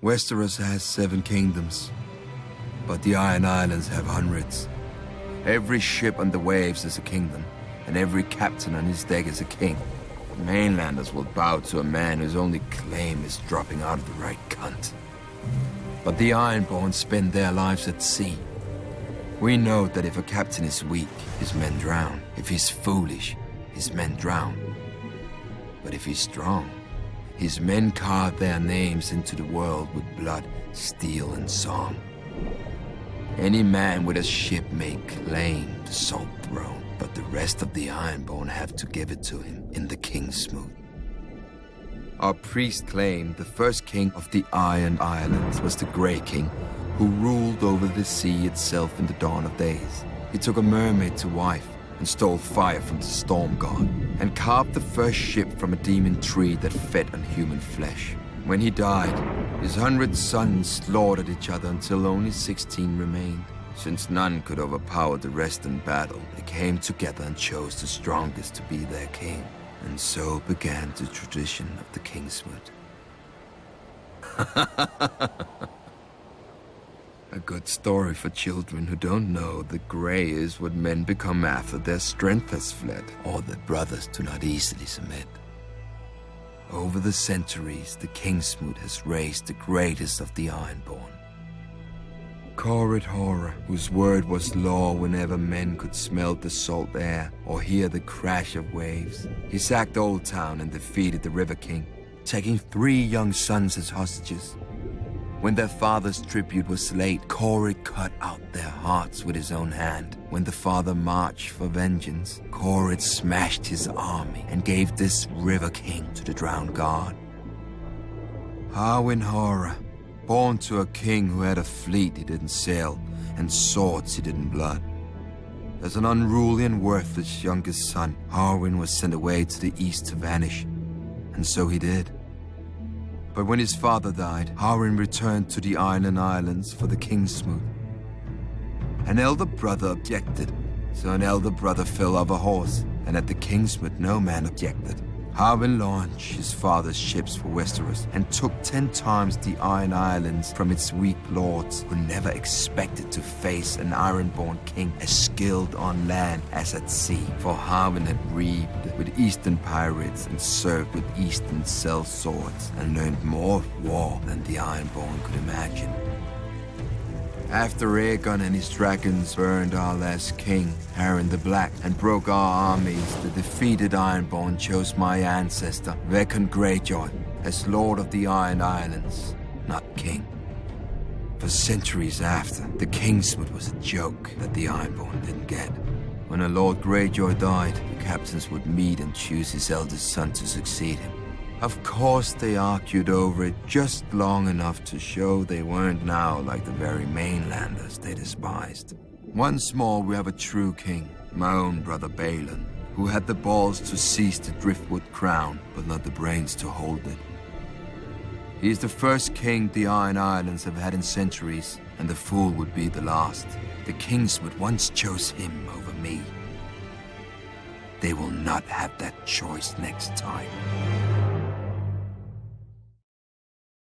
Westeros has 7 kingdoms, but the Iron Islands have hundreds. Every ship on the waves is a kingdom, and every captain on his deck is a king. The mainlanders will bow to a man whose only claim is dropping out of the right cunt. But the Ironborn spend their lives at sea. We know that if a captain is weak, his men drown. If he's foolish, his men drown. But if he's strong, his men carve their names into the world with blood, steel, and song. Any man with a ship may claim the Salt Throne, but the rest of the Ironborn have to give it to him in the Kingsmoot. Our priest claimed the first king of the Iron Islands was the Grey King, who ruled over the sea itself in the dawn of days. He took a mermaid to wife and stole fire from the storm god, and carved the first ship from a demon tree that fed on human flesh. When he died, his 100 sons slaughtered each other until only 16 remained. Since none could overpower the rest in battle, they came together and chose the strongest to be their king. And so began the tradition of the Kingsmoot. A good story for children who don't know that grey is what men become after their strength has fled, or that brothers do not easily submit. Over the centuries, the Kingsmoot has raised the greatest of the Ironborn. Corrid Horror, whose word was law whenever men could smell the salt air or hear the crash of waves. He sacked Old Town and defeated the River King, taking 3 young sons as hostages. When their father's tribute was late, Corrid cut out their hearts with his own hand. When the father marched for vengeance, Corrid smashed his army and gave this River King to the drowned god. Harwin Horror, born to a king who had a fleet he didn't sail and swords he didn't blood. As an unruly and worthless youngest son, Harwin was sent away to the east to vanish, and so he did. But when his father died, Harwin returned to the Iron Islands for the Kingsmoot. An elder brother objected, so an elder brother fell off a horse, and at the Kingsmoot no man objected. Harwin launched his father's ships for Westeros and took 10 times the Iron Islands from its weak lords, who never expected to face an Ironborn king as skilled on land as at sea. For Harwin had reaved with Eastern pirates and served with Eastern sellswords and learned more of war than the Ironborn could imagine. After Aegon and his dragons burned our last king, Harren the Black, and broke our armies, the defeated Ironborn chose my ancestor, Rickon Greyjoy, as Lord of the Iron Islands, not king. For centuries after, the Kingsmoot was a joke that the Ironborn didn't get. When a Lord Greyjoy died, the captains would meet and choose his eldest son to succeed him. Of course, they argued over it just long enough to show they weren't now like the very mainlanders they despised. Once more, we have a true king, my own brother Balon, who had the balls to seize the Driftwood crown, but not the brains to hold it. He is the first king the Iron Islands have had in centuries, and the fool would be the last. The Kingsmoot once chose him over me. They will not have that choice next time.